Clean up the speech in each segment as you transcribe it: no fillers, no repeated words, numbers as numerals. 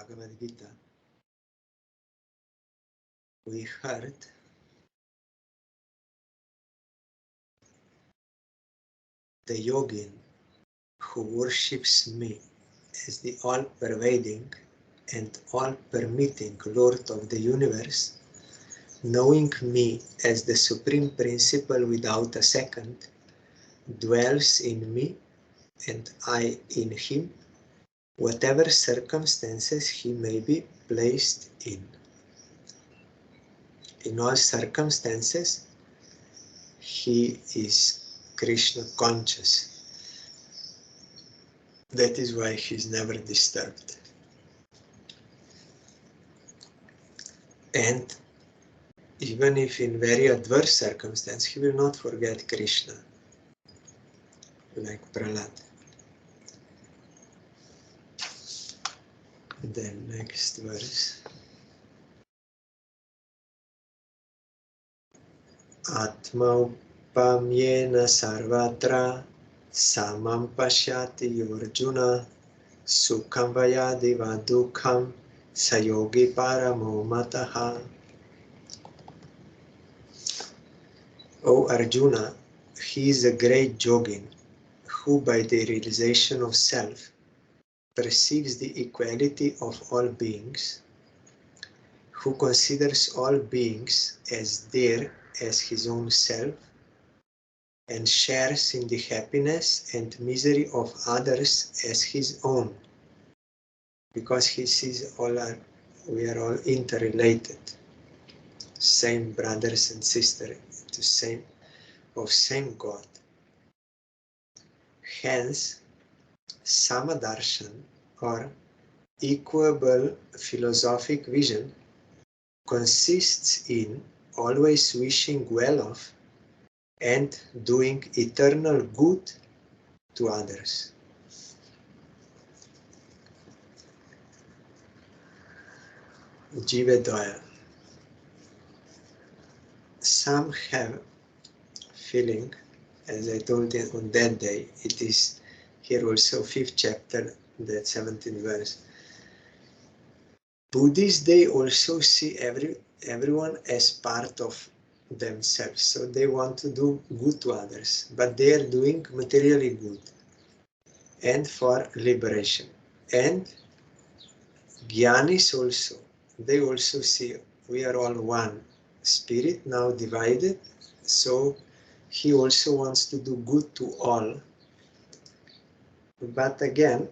Bhagavad Gita, we heard the yogin who worships me as the all-pervading and all-permitting Lord of the universe, knowing me as the supreme principle without a second, dwells in me and I in him, whatever circumstances he may be placed in. In all circumstances, he is Krishna conscious. That is why he is never disturbed. And even if in very adverse circumstance, he will not forget Krishna, like Prahlad. Then next verse. Atma upamyena sarvatra samam pashyati yorjuna sukham vayadi va dukham sayogi paramo mataha. O Arjuna, he is a great yogin who by the realization of self perceives the equality of all beings, who considers all beings as there as his own self, and shares in the happiness and misery of others as his own, because he sees we are all interrelated, same brothers and sisters, of same God. Hence, Samadarshan, or equable philosophic vision, consists in always wishing well of and doing eternal good to others. Jivedaya. Some have feeling, as I told you on that day, it is here also 5th chapter, that 17th verse. Buddhists, they also see everyone as part of themselves, so they want to do good to others, but they are doing materially good and for liberation. And Jnanis also, they also see we are all one spirit, now divided, so he also wants to do good to all. But again,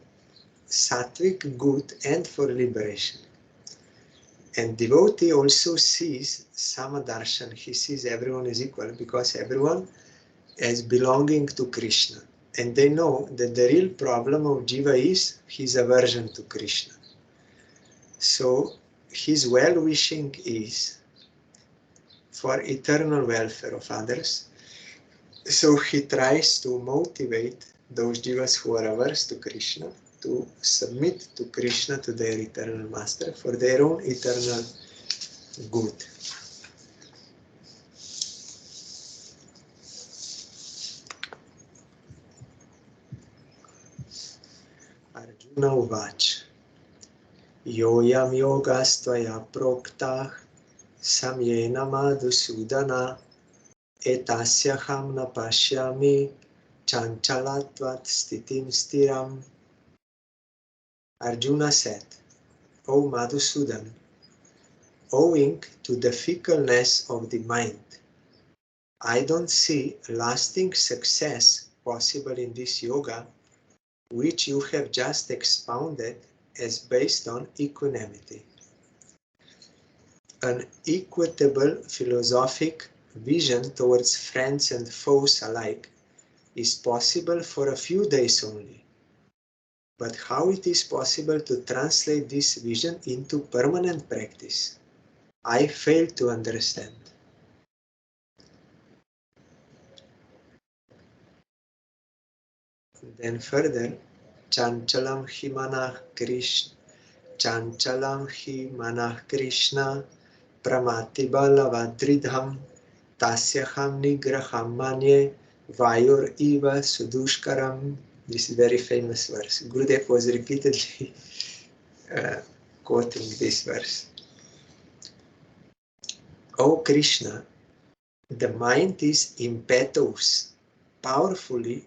sattvic good and for liberation. And devotee also sees Samadarshan, he sees everyone as equal because everyone as belonging to Krishna. And they know that the real problem of Jiva is his aversion to Krishna. So his well-wishing is for eternal welfare of others. So he tries to motivate those Jivas who are averse to Krishna to submit to Krishna, to their eternal master, for their own eternal good. Arjuna Uvach Yoyam yogastvaya proktah samyena madhusudana etasyaham na pashyami chanchalatvat stitim stiram. Arjuna said, O Madhusudan, owing to the fickleness of the mind, I don't see lasting success possible in this yoga, which you have just expounded as based on equanimity. An equitable philosophic vision towards friends and foes alike is possible for a few days only. But how it is possible to translate this vision into permanent practice, I fail to understand. Then further, Chanchalam hi manah Krishna pramati balavadridham tasyaham nigraham manye vayur iva sudushkaram. This is a very famous verse. Gurudev was repeatedly quoting this verse. O Krishna, the mind is impetuous, powerfully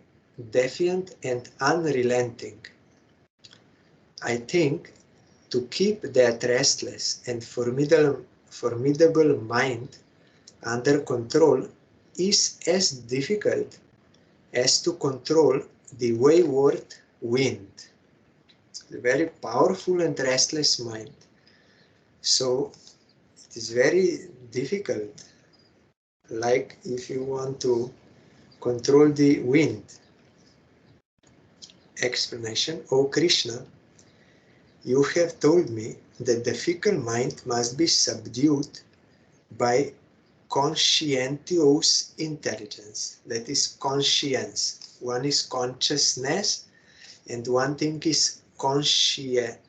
defiant and unrelenting. I think to keep that restless and formidable mind under control is as difficult as to control the wayward wind. A very powerful and restless mind. So it is very difficult, like if you want to control the wind. Explanation. O Krishna, you have told me that the fickle mind must be subdued by conscientious intelligence. That is conscience. One is consciousness and one thing is conscience.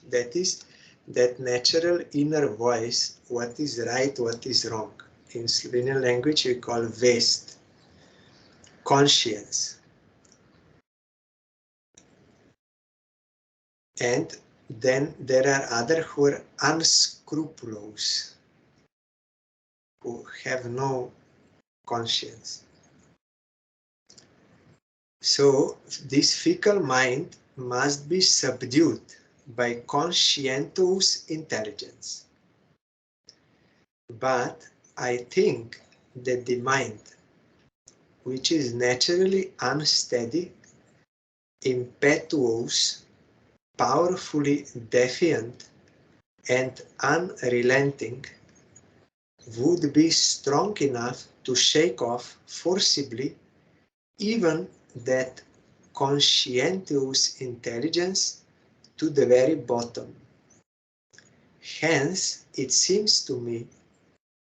That is that natural inner voice, what is right, what is wrong. In Slovenian language we call vest, conscience. And then there are others who are unscrupulous, who have no conscience. So this fickle mind must be subdued by conscientious intelligence. But I think that the mind, which is naturally unsteady, impetuous, powerfully defiant, and unrelenting, would be strong enough to shake off forcibly even that conscientious intelligence to the very bottom. Hence, it seems to me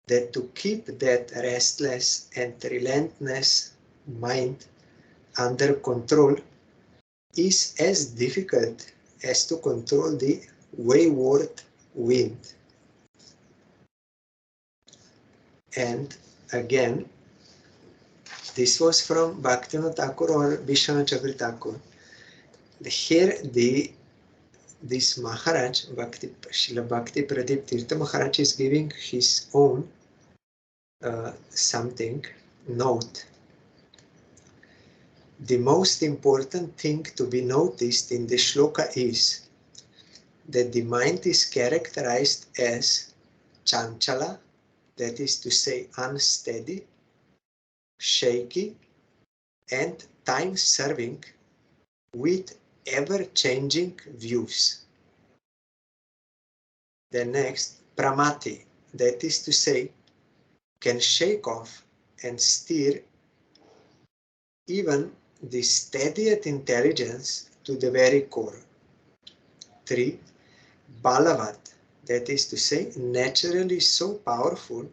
that to keep that restless and relentless mind under control is as difficult as to control the wayward wind. And again, this was from Bhaktivinoda Thakur or Vishwanath Chakravarti Thakur. Here this Maharaj, Srila Bhakti Pradip Tirtha Maharaj is giving his own note. The most important thing to be noticed in the shloka is that the mind is characterized as chanchala, that is to say unsteady, shaky, and time-serving with ever-changing views. The next, pramati, that is to say, can shake off and steer even the steadiest intelligence to the very core. 3. Balavat, that is to say, naturally so powerful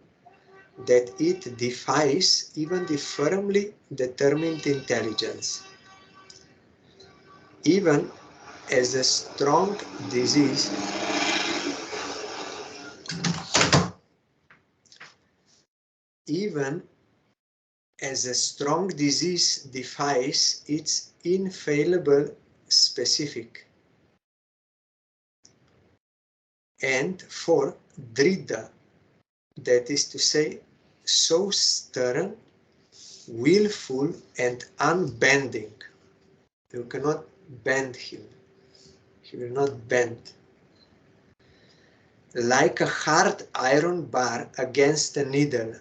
that it defies even the firmly determined intelligence. Even as a strong disease defies its infallible specific. And 4. Dridha, that is to say, so stern, willful and unbending. You cannot bend him. He will not bend. Like a hard iron bar against a needle.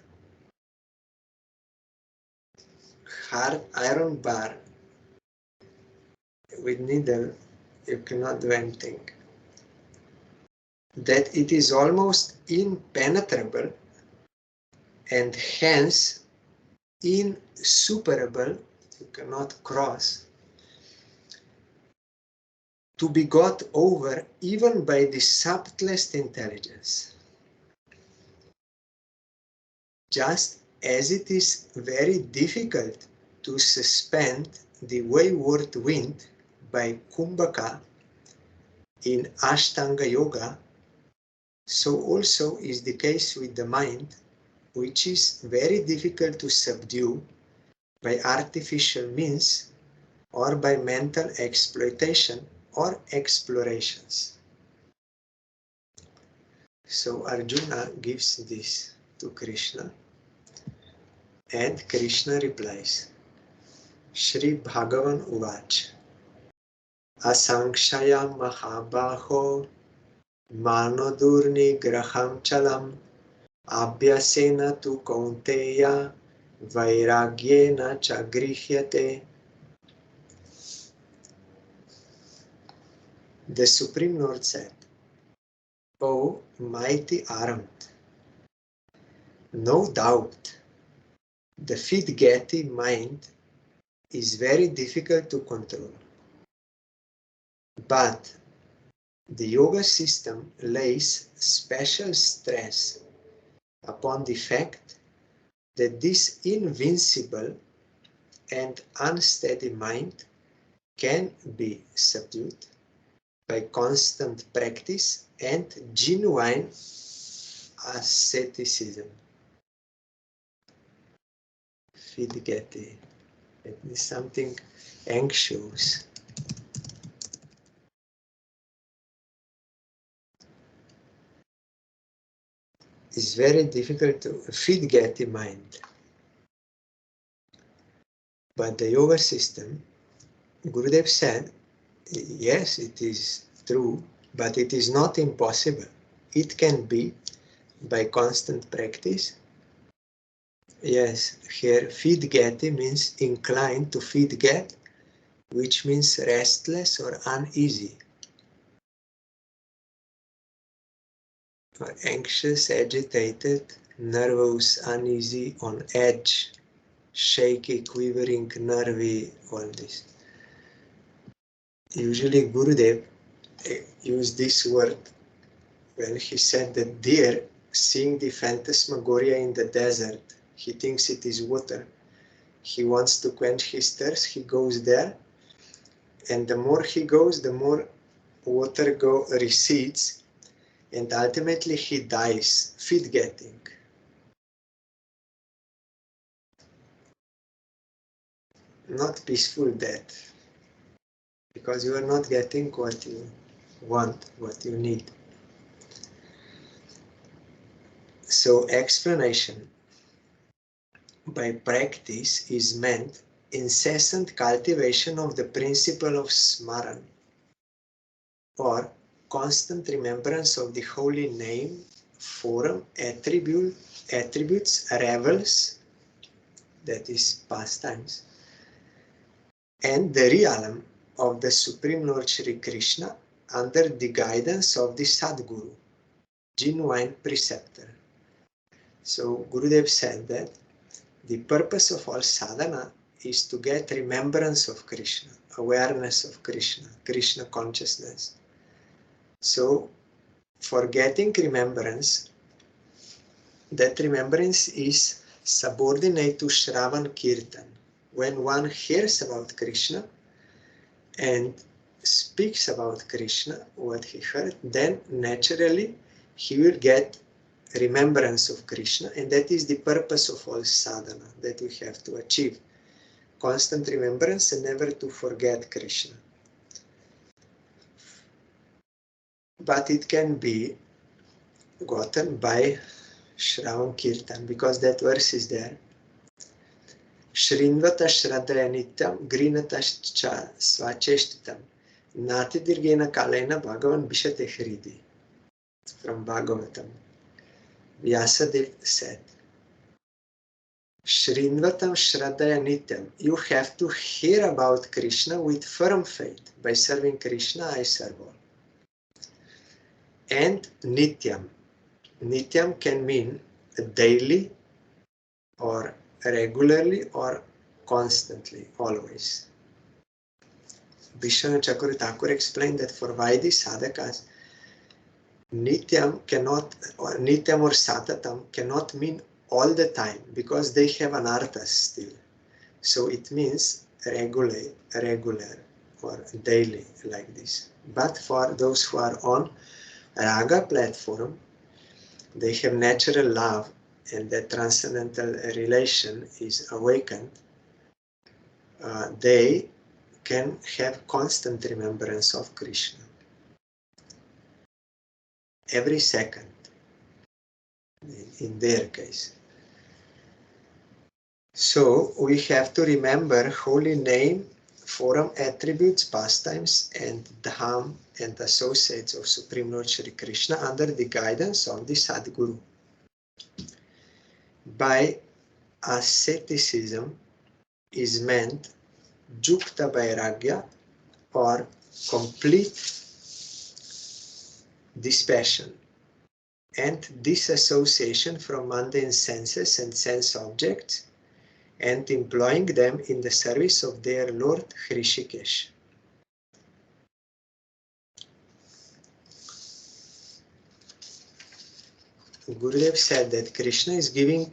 Hard iron bar with needle, you cannot do anything. That it is almost impenetrable and hence insuperable, you cannot cross, to be got over even by the subtlest intelligence. Just as it is very difficult to suspend the wayward wind by Kumbhaka in Ashtanga Yoga, so also is the case with the mind, which is very difficult to subdue by artificial means or by mental exploitation or explorations. So Arjuna gives this to Krishna, and Krishna replies, Shri Bhagavan Uvach, Asankshayam Mahabaho Manodurni Graham Chalam Abhyasena tu Kaunteya Vairagyena cha Grihyate. The Supreme Lord said, O mighty Arhat, no doubt the Vidgeti mind is very difficult to control. But the yoga system lays special stress upon the fact that this invincible and unsteady mind can be subdued by constant practice and genuine asceticism. Vidgeti. It is something anxious. It's very difficult to Vidgeti mind. But the yoga system, Gurudev said, yes, it is true, but it is not impossible. It can be by constant practice. Yes, here Vidgeti means inclined to Vidget, which means restless or uneasy, or anxious, agitated, nervous, uneasy, on edge, shaky, quivering, nervy, all this. Usually Gurudev used this word when he said that deer, seeing the phantasmagoria in the desert, he thinks it is water. He wants to quench his thirst, he goes there, and the more he goes, the more water recedes, and ultimately he dies, Vidgeting. Not peaceful death, because you are not getting what you want, what you need. So explanation. By practice is meant incessant cultivation of the principle of smaran, or constant remembrance of the holy name, form, attributes, revels, that is pastimes, and the realm of the Supreme Lord Shri Krishna under the guidance of the Sadguru, genuine preceptor. So Gurudev said that the purpose of all sadhana is to get remembrance of Krishna, awareness of Krishna, Krishna consciousness. So for getting remembrance, that remembrance is subordinate to Shravan Kirtan. When one hears about Krishna and speaks about Krishna, what he heard, then naturally he will get remembrance of Krishna, and that is the purpose of all sadhana that we have to achieve. Constant remembrance and never to forget Krishna. But it can be gotten by Shravan Kirtan, because that verse is there. Shrinvata Shraddhaya Nityam Grinatascha Svacheshtitam Nati Dirgena Kalena Bhagavan Bishate Hridi. From Bhagavatam. Vyasadeva said, Shrinvatam Shraddhaya Nityam. You have to hear about Krishna with firm faith. By serving Krishna, I serve all. And Nityam. Nityam can mean daily or regularly or constantly, always. Vishwanath Chakravarti Thakur explained that for Vaidhi sadhakas, Nityam or Satatam cannot mean all the time, because they have an artha still. So it means regular or daily, like this. But for those who are on Raga platform, they have natural love, and that transcendental relation is awakened. They can have constant remembrance of Krishna. Every second. in their case. So we have to remember holy name, form, attributes, pastimes, and dham and associates of Supreme Lord Shri Krishna under the guidance of the Sadguru. By asceticism is meant Jukta Vairagya, or complete dispassion and disassociation from mundane senses and sense objects, and employing them in the service of their Lord Hrishikesh. Gurudev said that Krishna is giving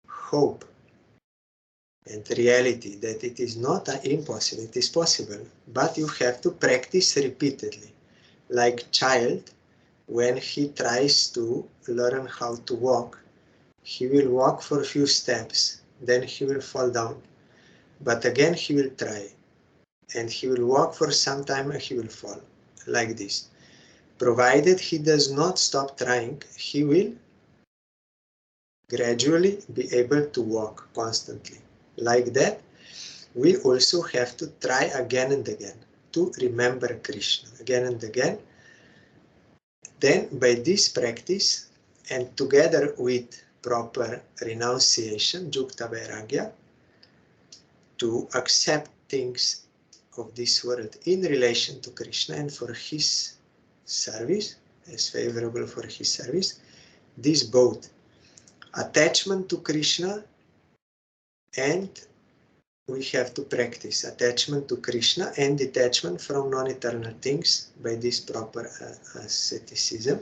hope and reality, that it is not impossible, it is possible, but you have to practice repeatedly. Like child, when he tries to learn how to walk, he will walk for a few steps, then he will fall down, but again he will try, and he will walk for some time and he will fall, like this. Provided he does not stop trying, he will gradually be able to walk constantly. Like that, we also have to try again and again to remember Krishna again and again. Then by this practice, and together with proper renunciation, Jukta Vairagya, to accept things of this world in relation to Krishna and for his service, as favorable for his service, this both attachment to Krishna, and we have to practice attachment to Krishna and detachment from non-eternal things by this proper asceticism.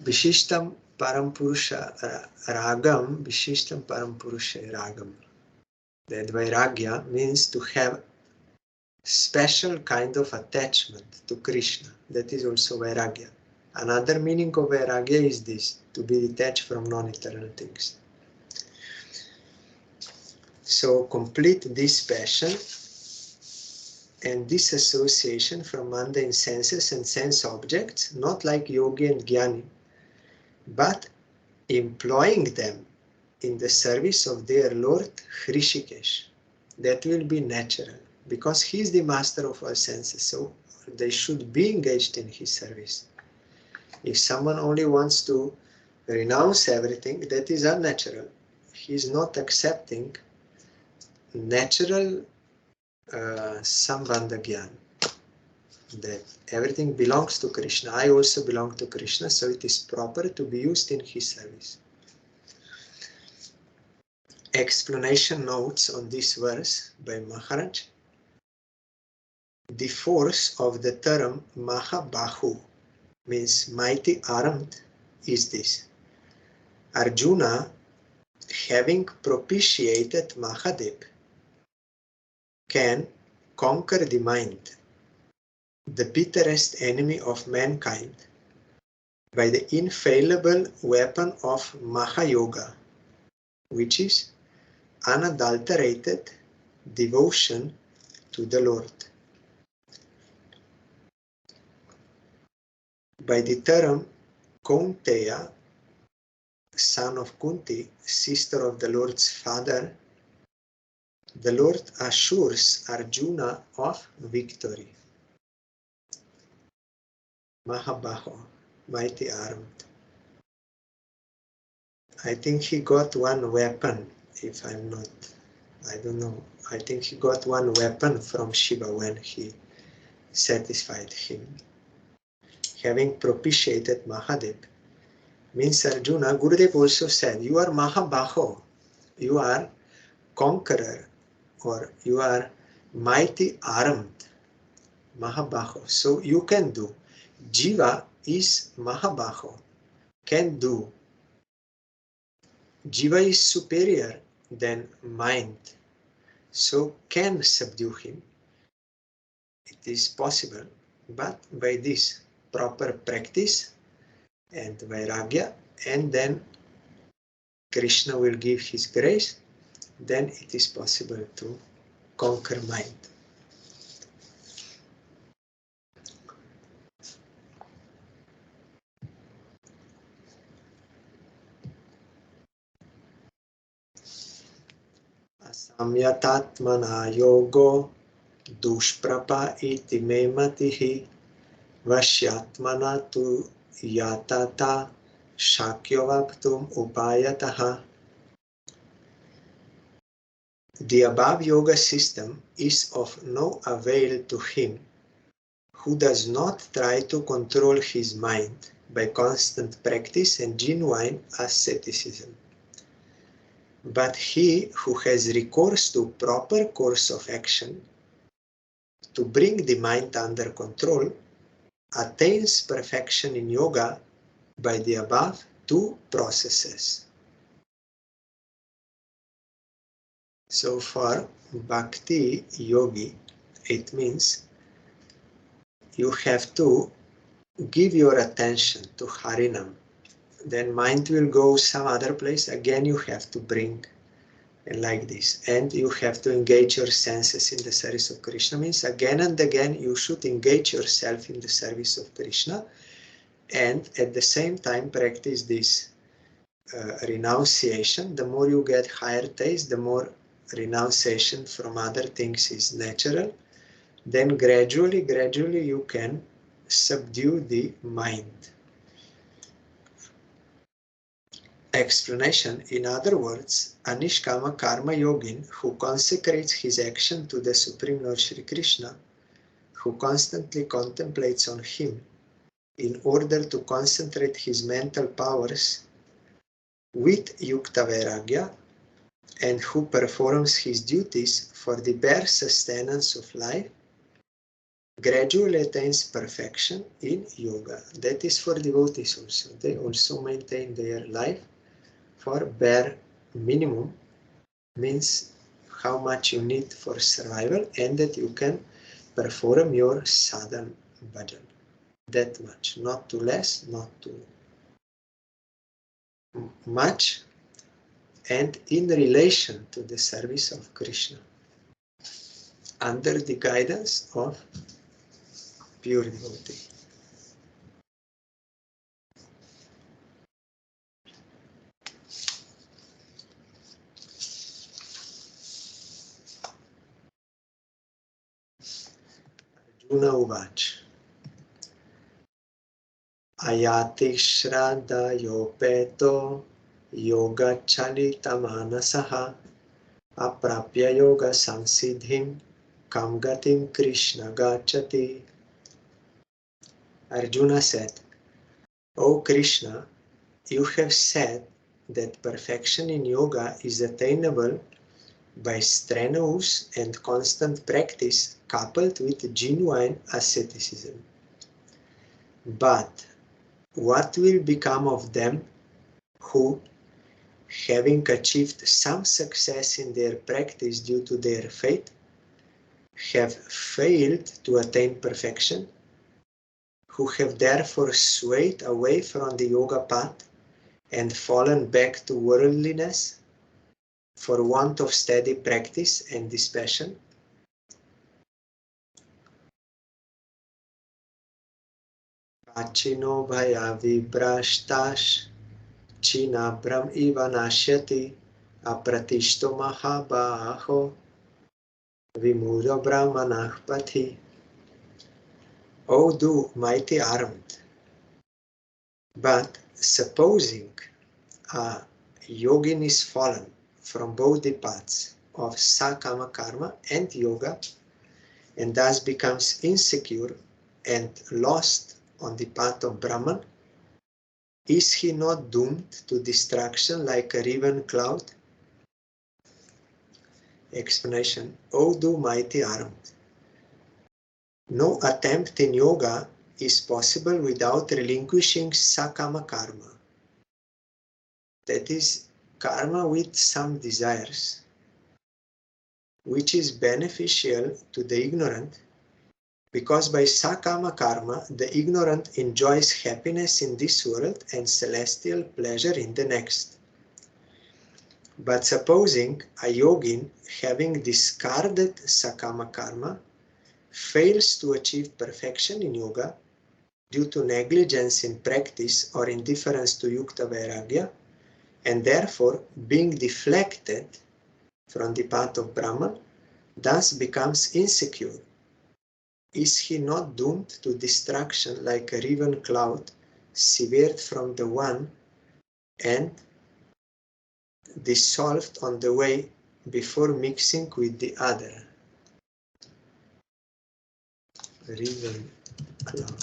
Vishishtam Parampurusha Ragam, Vishishtam Parampurusha Ragam. That Vairagya means to have special kind of attachment to Krishna. That is also Vairagya. Another meaning of Vairagya is this, to be detached from non-eternal things. So complete this passion and disassociation from mundane senses and sense objects, not like yogi and jnani, but employing them in the service of their Lord Hrishikesh. That will be natural, because he is the master of all senses, so they should be engaged in his service. If someone only wants to renounce everything, that is unnatural. He is not accepting natural Sambandha Gyan, that everything belongs to Krishna. I also belong to Krishna, so it is proper to be used in his service. Explanation notes on this verse by Maharaj. The force of the term Mahabahu, means mighty armed, is this. Arjuna, having propitiated Mahadev, can conquer the mind, the bitterest enemy of mankind, by the infallible weapon of Mahayoga, which is unadulterated devotion to the Lord. By the term Kaunteya, son of Kunti, sister of the Lord's father, the Lord assures Arjuna of victory. Mahabaho, mighty armed. I think he got one weapon, if I'm not, I don't know. I think he got one weapon from Shiva when he satisfied him. Having propitiated Mahadev, means Arjuna, Gurudev also said, you are Mahabaho, you are conqueror, or you are mighty armed, Mahabaho. So you can do. Jiva is Mahabaho, can do. Jiva is superior than mind, so can subdue him. It is possible, but by this proper practice and Vairagya, and then Krishna will give his grace, then it is possible to conquer mind. Samyatatmana yogo dushprapa iti me matihi vashyatmana tu yatata shakyavaktum upayataha. The above yoga system is of no avail to him who does not try to control his mind by constant practice and genuine asceticism. But he who has recourse to proper course of action to bring the mind under control attains perfection in yoga by the above two processes. So for Bhakti Yogi, it means you have to give your attention to Harinam. Then mind will go some other place. Again, you have to bring like this. And you have to engage your senses in the service of Krishna. Means again and again you should engage yourself in the service of Krishna. And at the same time practice this renunciation. The more you get higher taste, the more renunciation from other things is natural. Then gradually you can subdue the mind. Explanation: in other words, a Nishkama Karma Yogin who consecrates his action to the Supreme Lord Shri Krishna, who constantly contemplates on him in order to concentrate his mental powers with Yukta Vairagya, and who performs his duties for the bare sustenance of life, gradually attains perfection in yoga. That is for devotees also. They also maintain their life for bare minimum, means how much you need for survival, and that you can perform your sadhana bhajan. That much, not too less, not too much, and in relation to the service of Krishna, under the guidance of pure devotee. Arjuna Uvach. Ayati Shraddha Yopeto Yoga Chalita Manasaha Aprapya Yoga Samsiddhim Kam Gatim Krishna Gachati. Arjuna said, O Krishna, you have said that perfection in yoga is attainable by strenuous and constant practice coupled with genuine asceticism. But what will become of them who, having achieved some success in their practice due to their faith, have failed to attain perfection, who have therefore swayed away from the yoga path and fallen back to worldliness for want of steady practice and dispassion? Achino bhaya vibrashtash chinabram iva nashyati apratishto mahabaho vimuda brahmanah pathi. O do mighty armed, but supposing a yogin is fallen from both the paths of sakama karma and yoga, and thus becomes insecure and lost on the path of Brahman, is he not doomed to destruction like a riven cloud? Explanation: O do mighty armed, no attempt in yoga is possible without relinquishing sakama karma. That is, karma with some desires, which is beneficial to the ignorant, because by sakama karma the ignorant enjoys happiness in this world and celestial pleasure in the next. But supposing a yogin, having discarded sakama karma, fails to achieve perfection in yoga due to negligence in practice or indifference to yukta vairagya, and therefore being deflected from the path of Brahman, thus becomes insecure. Is he not doomed to destruction like a riven cloud, severed from the one and dissolved on the way before mixing with the other? Riven cloud.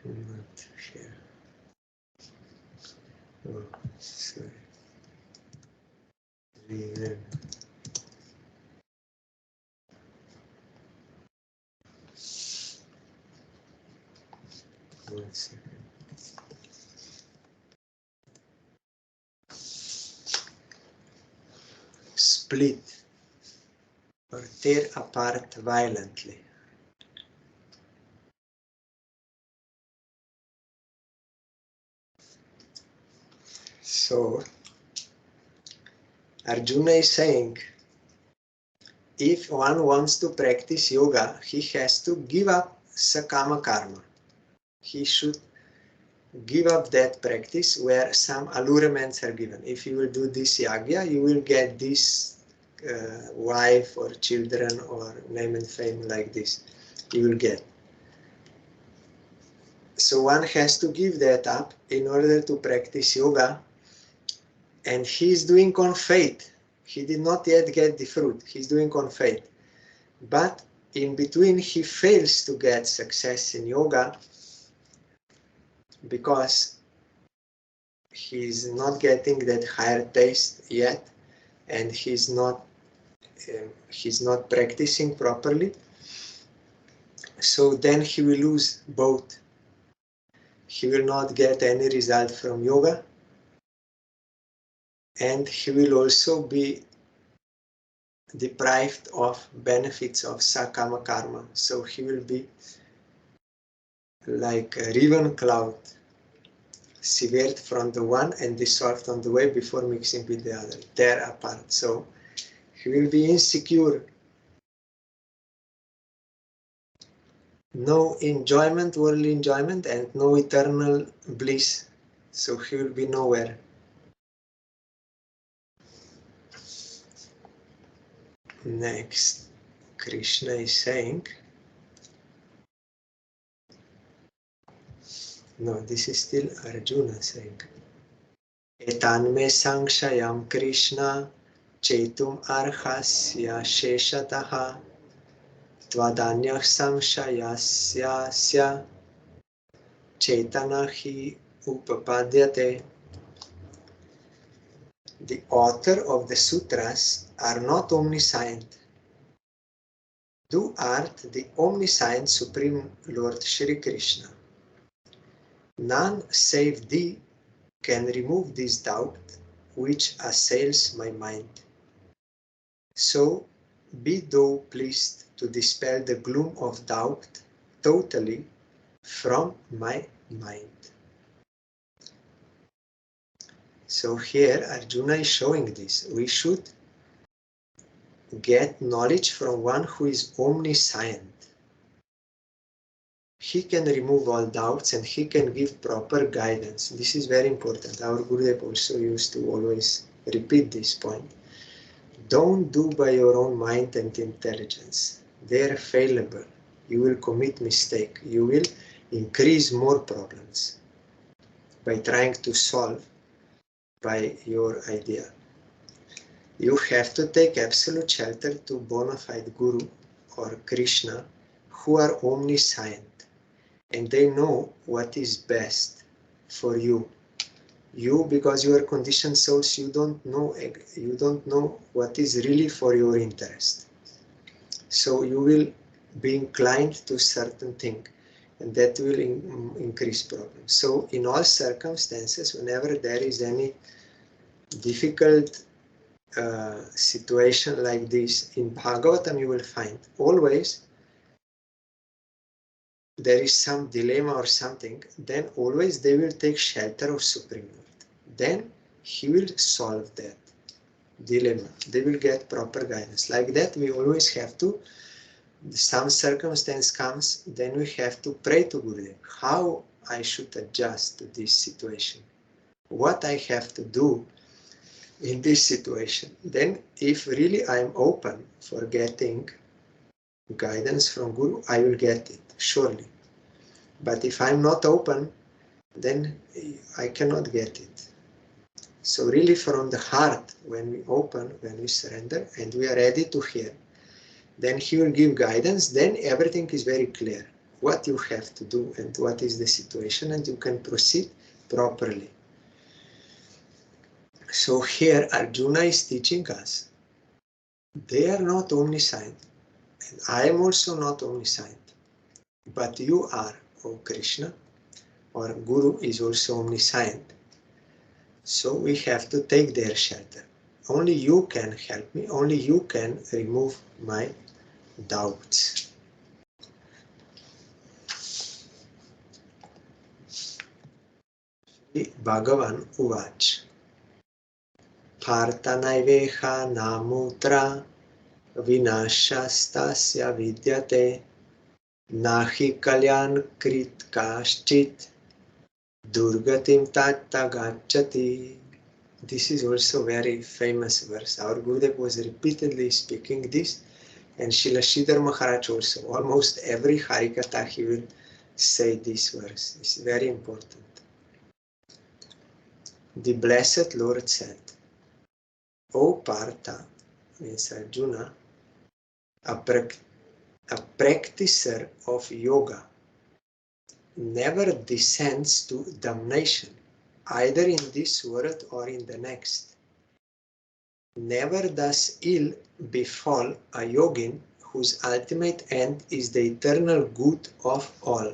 Not here. Oh, sorry. Riven. One second. Split or tear apart violently. So, Arjuna is saying, if one wants to practice yoga, he has to give up sakama karma. He should give up that practice where some allurements are given. If you will do this yagya, you will get this wife or children or name and fame like this. You will get. So one has to give that up in order to practice yoga, and he is doing on faith. He did not yet get the fruit. He's doing on faith. But in between, he fails to get success in yoga because he's not getting that higher taste yet, and he's not practicing properly. So then he will lose both. He will not get any result from yoga, and he will also be deprived of benefits of sakama karma. So he will be like a riven cloud, severed from the one and dissolved on the way before mixing with the other, tear apart. So he will be insecure. No enjoyment, worldly enjoyment, and no eternal bliss. So he will be nowhere. Next, Krishna is saying, no, this is still Arjuna saying, Etan me sankshayam Krishna chetum arhasya sheshataha tvadanyah samshayasya chetana hi upapadyate. The author of the sutras are not omniscient. Thou art the omniscient Supreme Lord Shri Krishna. None save thee can remove this doubt which assails my mind. So be thou pleased to dispel the gloom of doubt totally from my mind. So here Arjuna is showing this. We should get knowledge from one who is omniscient. He can remove all doubts and he can give proper guidance. This is very important. Our Gurudev also used to always repeat this point. Don't do by your own mind and intelligence. They are fallible. You will commit mistake. You will increase more problems by trying to solve by your idea. You have to take absolute shelter to bona fide Guru or Krishna who are omniscient, and they know what is best for you. You, because you are conditioned souls, you don't know what is really for your interest. So you will be inclined to certain thing, and that will increase problems. So in all circumstances, whenever there is any difficult situation like this, in Bhagavatam you will find always there is some dilemma or something, then always they will take shelter of Supreme Lord. Then he will solve that. dilemma. They will get proper guidance. Like that, we always have to some circumstance comes, then we have to pray to Gurudev. How I should adjust to this situation? What I have to do in this situation? Then if really I am open for getting guidance from Guru, I will get it, surely. But if I'm not open, then I cannot get it. So really from the heart, when we open, when we surrender, and we are ready to hear, then he will give guidance, then everything is very clear. What you have to do and what is the situation, and you can proceed properly. So here Arjuna is teaching us, they are not omniscient, and I am also not omniscient. But you are, O Krishna, or Guru is also omniscient. So we have to take their shelter. Only you can help me, only you can remove my doubts. Bhagavan Uvach Parthanaiveha namutra vinashastasya vidyate nahi kalyan krit kaschit durgatim tatta gacchati. This is also very famous verse. Our Gurudev was repeatedly speaking this, and Srila Sridhar Maharaj also. Almost every Harikatha he will say this verse. It's very important. The Blessed Lord said, O Partha, means Arjuna, a practicer of yoga never descends to damnation, either in this world or in the next. Never does ill befall a yogin whose ultimate end is the eternal good of all.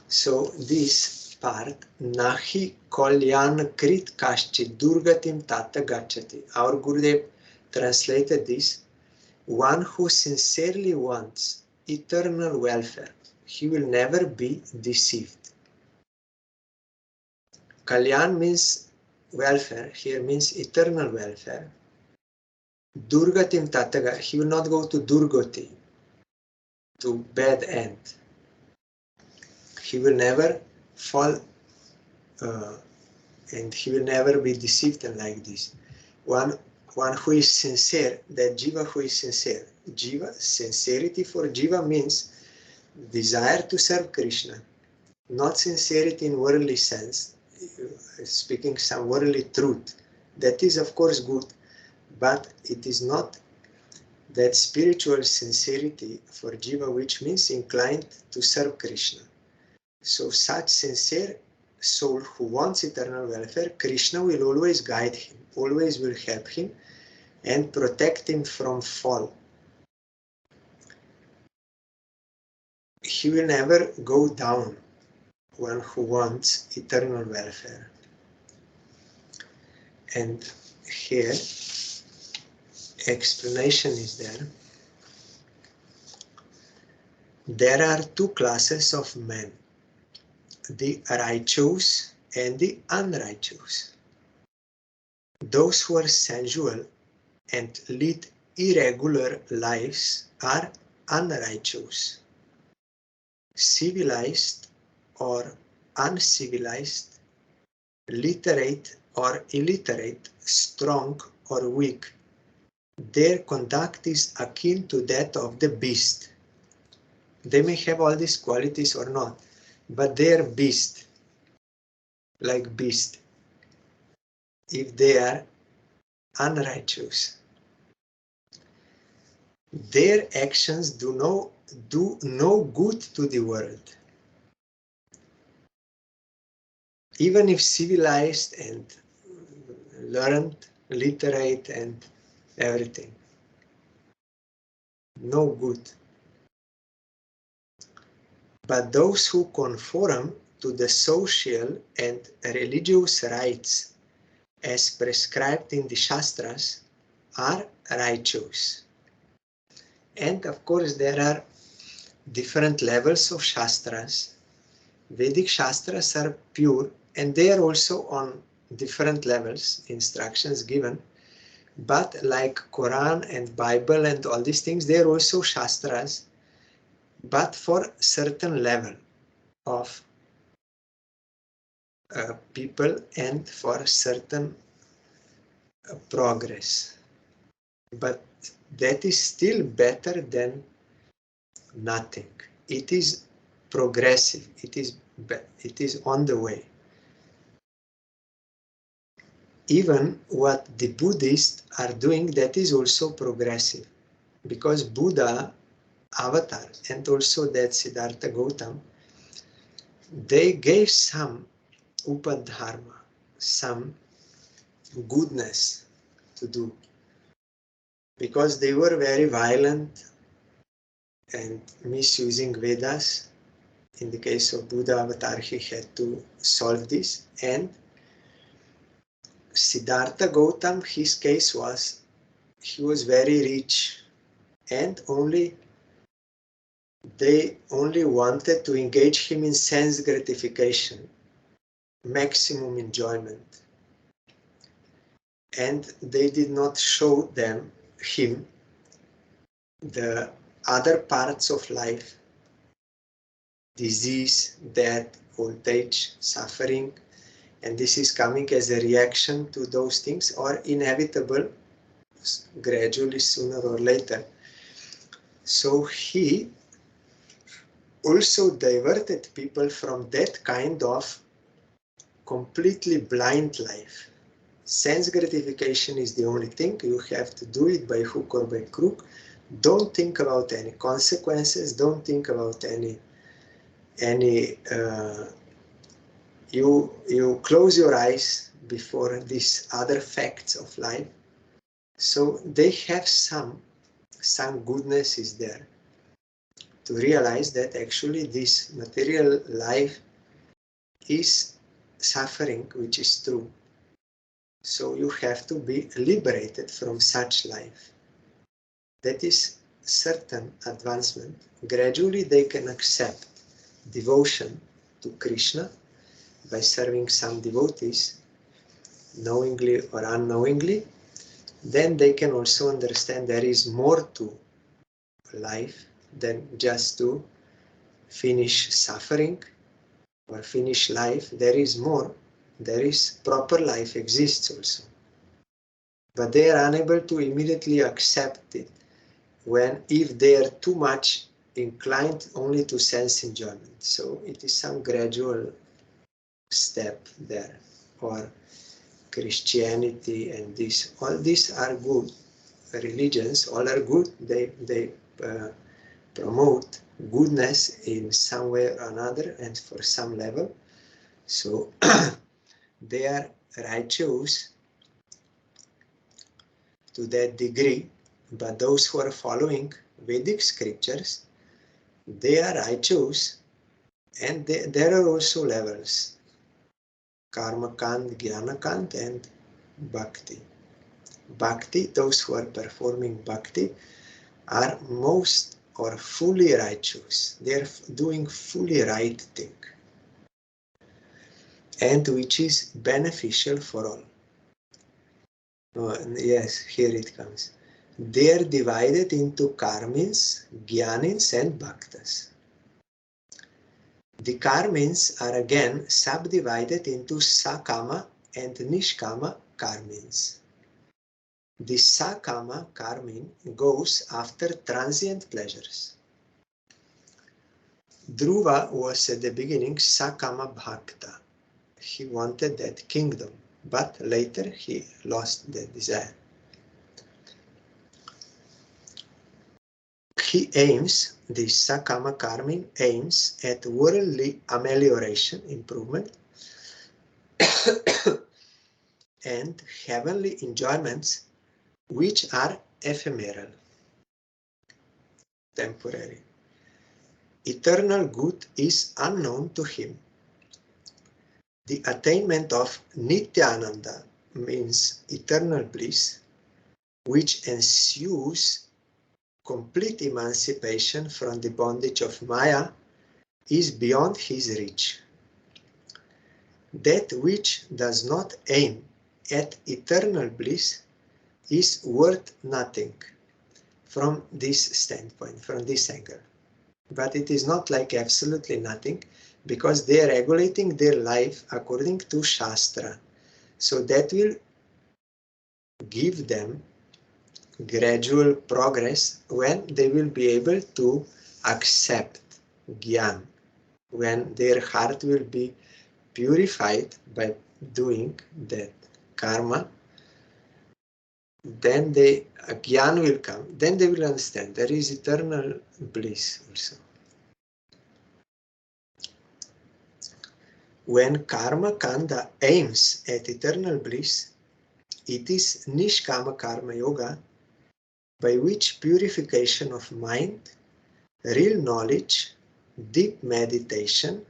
So this part, Nahi Kalyan Krit Kaschit Durgatim Tata Gacchati. Our Gurudev translated this, one who sincerely wants eternal welfare, he will never be deceived. Kalyan means welfare, here means eternal welfare. Durgatim Tataga, he will not go to Durgati, to bad end. He will never fall and he will never be deceived like this. One who is sincere, that Jiva who is sincere. Jiva, sincerity for Jiva means desire to serve Krishna, not sincerity in worldly sense, speaking some worldly truth. That is of course good, but it is not that spiritual sincerity for Jiva which means inclined to serve Krishna. So such sincere soul who wants eternal welfare, Krishna will always guide him, always will help him and protect him from fall. He will never go down, one who wants eternal welfare. And here explanation is there. There are two classes of men, the righteous and the unrighteous. Those who are sensual and lead irregular lives are unrighteous. Civilized or uncivilized, literate or illiterate, strong or weak, their conduct is akin to that of the beast. They may have all these qualities or not, but they are beast, like beast, if they are unrighteous. Their actions do no good to the world. Even if civilized and learned, literate and everything, no good. But those who conform to the social and religious rites as prescribed in the Shastras are righteous. And of course there are different levels of Shastras. Vedic Shastras are pure and they are also on different levels, instructions given. But like Quran and Bible and all these things, they are also Shastras, but for certain level of people and for certain progress. But that is still better than nothing. It is progressive. It is on the way. Even what the Buddhists are doing, that is also progressive, because Buddha avatar and also that Siddhartha Gautam, they gave some upadharma, some goodness to do, because they were very violent and misusing Vedas. In the case of Buddha avatar, he had to solve this. And Siddhartha Gautam, his case was, he was very rich, and they only wanted to engage him in sense gratification, maximum enjoyment. And they did not show him the other parts of life: disease, death, old age, suffering. And this is coming as a reaction to those things, or inevitable gradually, sooner or later. So he also diverted people from that kind of completely blind life. Sense gratification is the only thing. You have to do it by hook or by crook. Don't think about any consequences. Don't think about any you close your eyes before these other facts of life. So they have some goodness is there to realize that actually this material life is suffering, which is true. So you have to be liberated from such life. That is certain advancement. Gradually they can accept devotion to Krishna by serving some devotees, knowingly or unknowingly. Then they can also understand there is more to life than just to finish suffering or finish life. There is more. There is proper life exists also. But they are unable to immediately accept it if they are too much inclined only to sense enjoyment. So it is some gradual step there. Or Christianity and this, all these are good. Religions, all are good. They promote goodness in some way or another and for some level. So they are righteous to that degree, but those who are following Vedic scriptures, they are righteous, and there are also levels: karma kand, jnana kand, and bhakti. Bhakti, those who are performing bhakti, are most or fully righteous. They are doing fully right thing, and which is beneficial for all. Yes, here it comes. They are divided into karmins, jnanins, and bhaktas. The karmins are again subdivided into sakama and nishkama karmins. The sakama karmin goes after transient pleasures. Dhruva was at the beginning sakama bhakta. He wanted that kingdom, but later he lost the desire. He aims, the sakama karmin aims at worldly amelioration, improvement, and heavenly enjoyments, which are ephemeral, temporary. Eternal good is unknown to him. The attainment of Nityananda means eternal bliss, which ensues complete emancipation from the bondage of Maya, is beyond his reach. That which does not aim at eternal bliss is worth nothing from this standpoint, from this angle. But it is not like absolutely nothing, because they are regulating their life according to Shastra. So that will give them gradual progress when they will be able to accept Gyan, when their heart will be purified by doing that karma. Then Gyan will come, then they will understand there is eternal bliss also. When karma kanda aims at eternal bliss, it is Nishkama Karma Yoga, by which purification of mind, real knowledge, deep meditation,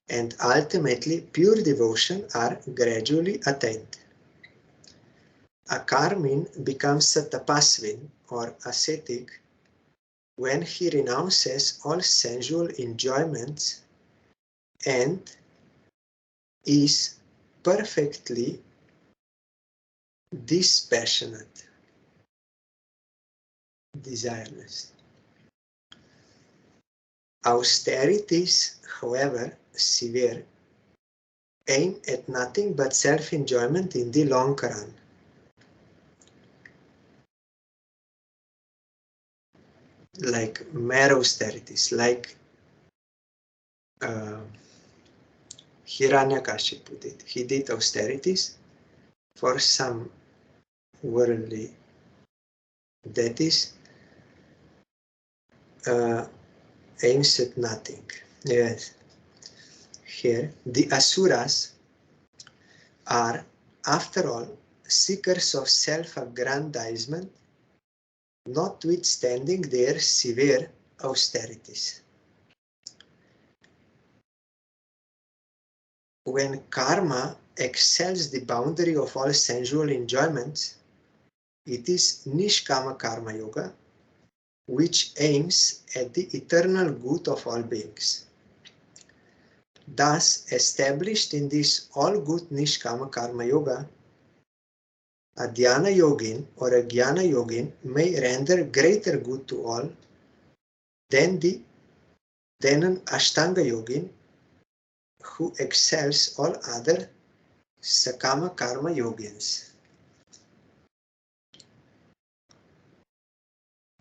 and ultimately pure devotion are gradually attained. A karmin becomes a tapasvin or ascetic when he renounces all sensual enjoyments and is perfectly dispassionate, desireless. Austerities, however severe, aim at nothing but self-enjoyment in the long run. Like mere austerities, like Hiranyakashipu did. He did austerities for some worldly deities, aims at nothing. Yes. Here, the Asuras are, after all, seekers of self-aggrandizement, notwithstanding their severe austerities. When karma excels the boundary of all sensual enjoyments, it is Nishkama Karma Yoga, which aims at the eternal good of all beings. Thus, established in this all-good Nishkama Karma Yoga, a Dhyana Yogin or a Jnana Yogin may render greater good to all than an Ashtanga Yogin who excels all other Sakama Karma Yogins.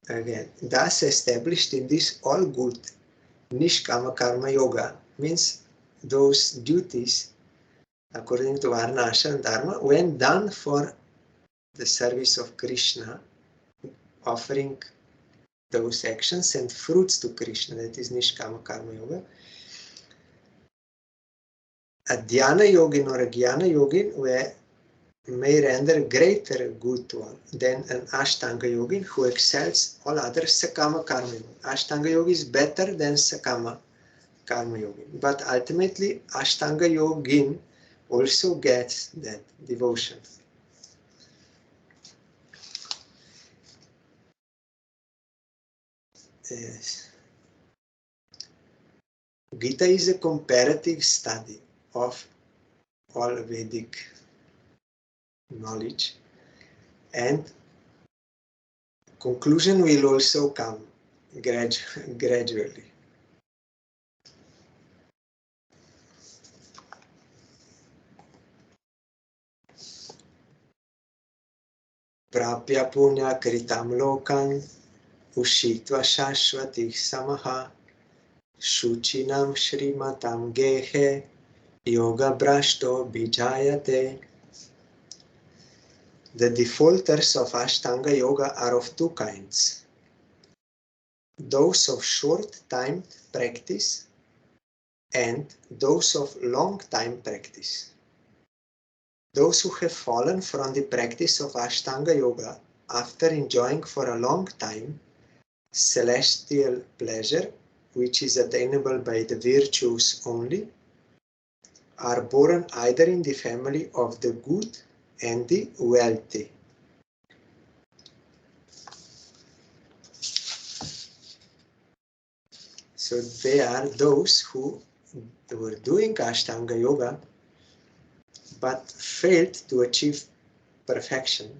Again, thus established in this all-good Nishkama Karma Yoga means those duties according to Varna, Ashram and Dharma, when done for the service of Krishna, offering those actions and fruits to Krishna, that is Nishkama Karma Yoga. A Dhyana Yogin or a Jnana Yogin may render greater good to all than an Ashtanga Yogin who excels all other Sakama Karma Yogin. Ashtanga Yogi is better than Sakama Karma Yogin, but ultimately Ashtanga Yogin also gets that devotion. Yes. Gita is a comparative study of all Vedic knowledge, and conclusion will also come gradually. Prapya punya kritam lokam ushitva shashvati samaha shuchinam shrimatam gehe yoga brashto bijayate. The defaulters of Ashtanga Yoga are of two kinds. Those of short time practice and those of long time practice. Those who have fallen from the practice of Ashtanga Yoga after enjoying for a long time celestial pleasure, which is attainable by the virtues only, are born either in the family of the good and the wealthy. So they are those who were doing Ashtanga Yoga but failed to achieve perfection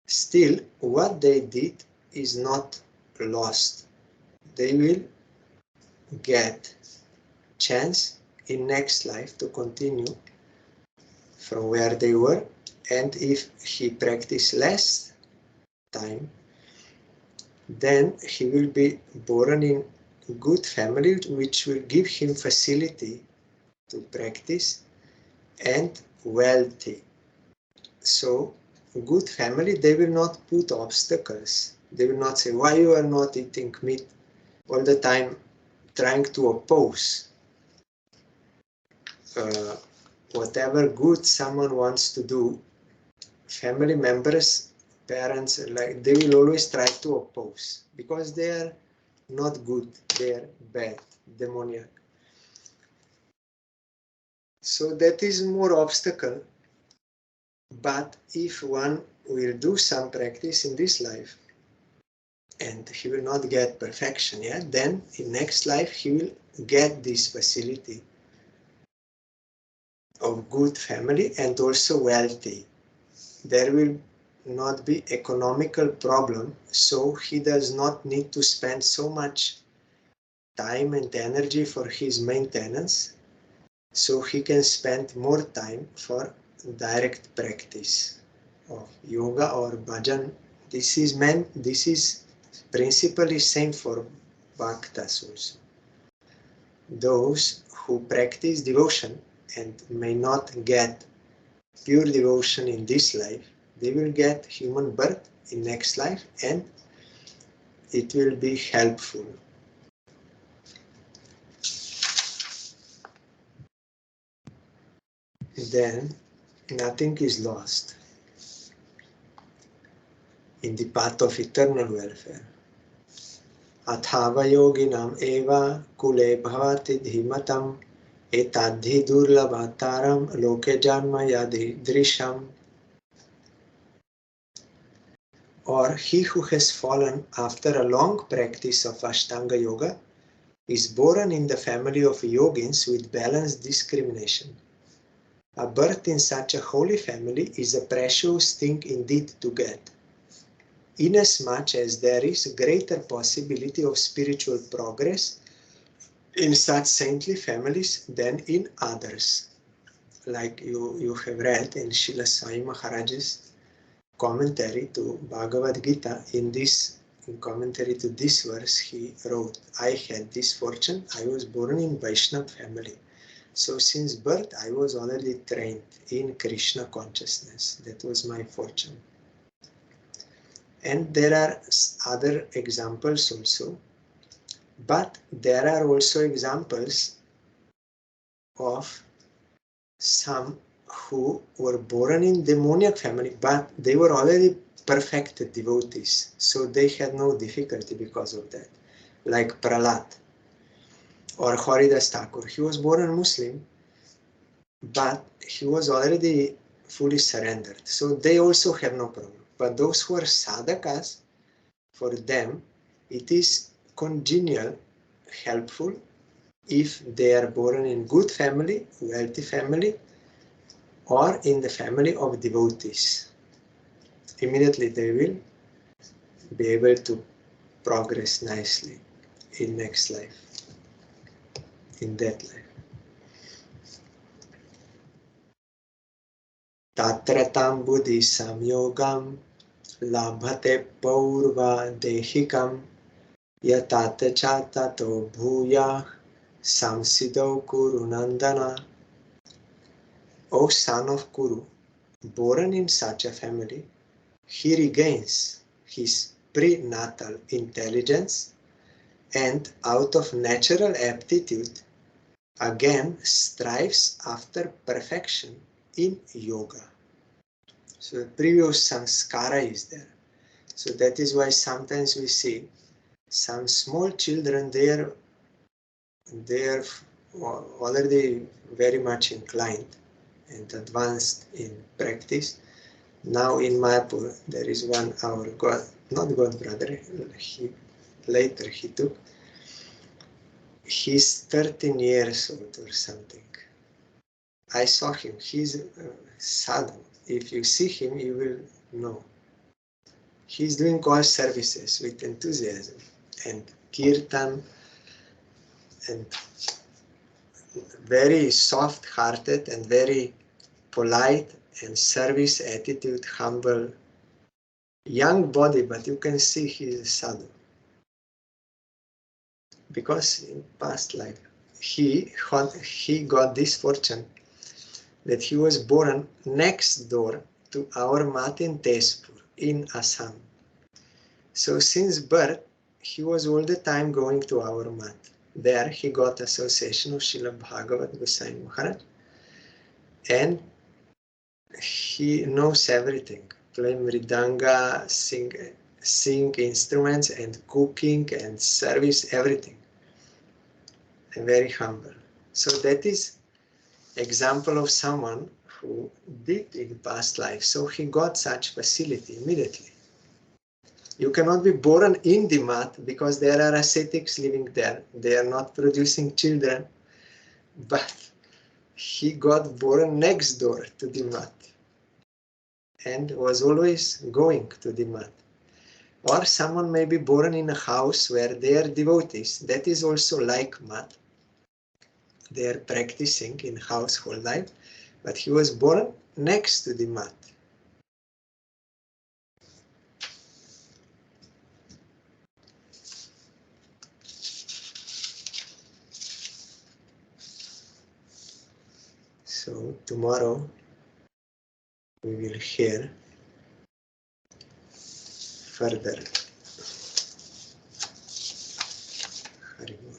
still what they did is not lost. They will get chance in next life to continue from where they were, and if he practice less time, then he will be born in good family which will give him facility to practice and wealthy. So good family, they will not put obstacles. They will not say, why you are not eating meat, all the time trying to oppose whatever good someone wants to do. Family members, parents, like they will always try to oppose because they are not good, they are bad, demoniac. So that is more obstacle. But if one will do some practice in this life and he will not get perfection yet, then in next life he will get this facility of good family and also wealthy. There will not be economical problem, so he does not need to spend so much time and energy for his maintenance, so he can spend more time for direct practice of yoga or bhajan. This is principally same for bhaktas also. Those who practice devotion and may not get pure devotion in this life, they will get human birth in next life and it will be helpful. Then nothing is lost in the path of eternal welfare. Athava yoginam eva kule bhavati dhimatam etadhi durlabhataram loke janma yadhi drisham. Or he who has fallen after a long practice of Ashtanga Yoga is born in the family of yogins with balanced discrimination. A birth in such a holy family is a precious thing indeed to get, inasmuch as there is greater possibility of spiritual progress in such saintly families than in others. Like you have read in Srila Sai Maharaj's commentary to Bhagavad Gita, in commentary to this verse, he wrote, I had this fortune, I was born in Vaishnava family. So since birth, I was already trained in Krishna consciousness. That was my fortune. And there are other examples also. But there are also examples of some who were born in demoniac family, but they were already perfected devotees. So they had no difficulty because of that. Like Prahlad or Haridas Thakur. He was born a Muslim, but he was already fully surrendered. So they also have no problem. But those who are sadhakas, for them, it is congenial, helpful, if they are born in good family, wealthy family, or in the family of devotees. Immediately they will be able to progress nicely in next life, in that life. Tatratam buddhi samyogam labhate paurva dehikam yatate chatato bhuya samsido kuru nandana. O son of Kuru, born in such a family, he regains his prenatal intelligence and out of natural aptitude again strives after perfection in yoga. So the previous samskara is there. So that is why sometimes we see some small children, they are already very much inclined and advanced in practice. Now in Mayapur, there is one, our not God brother, later he took, he's 13 years old or something. I saw him, he's sadhu. If you see him, you will know. He's doing all services with enthusiasm and kirtan and very soft-hearted and very polite and service attitude, humble, young body, but you can see he's a sadhu. Because in past life, he got this fortune that he was born next door to our mat in Tezpur in Assam. So since birth, he was all the time going to our mat. There he got association of Srila Bhagavad Goswami Maharaj, and he knows everything. Play mridanga, sing instruments, and cooking and service, everything. And very humble. So that is example of someone who did in past life. So he got such facility immediately. You cannot be born in the mat because there are ascetics living there. They are not producing children. But he got born next door to the mat and was always going to the mat. Or someone may be born in a house where they are devotees. That is also like mat. They are practicing in household life, but he was born next to the mat. So tomorrow we will hear further. Hari Bol.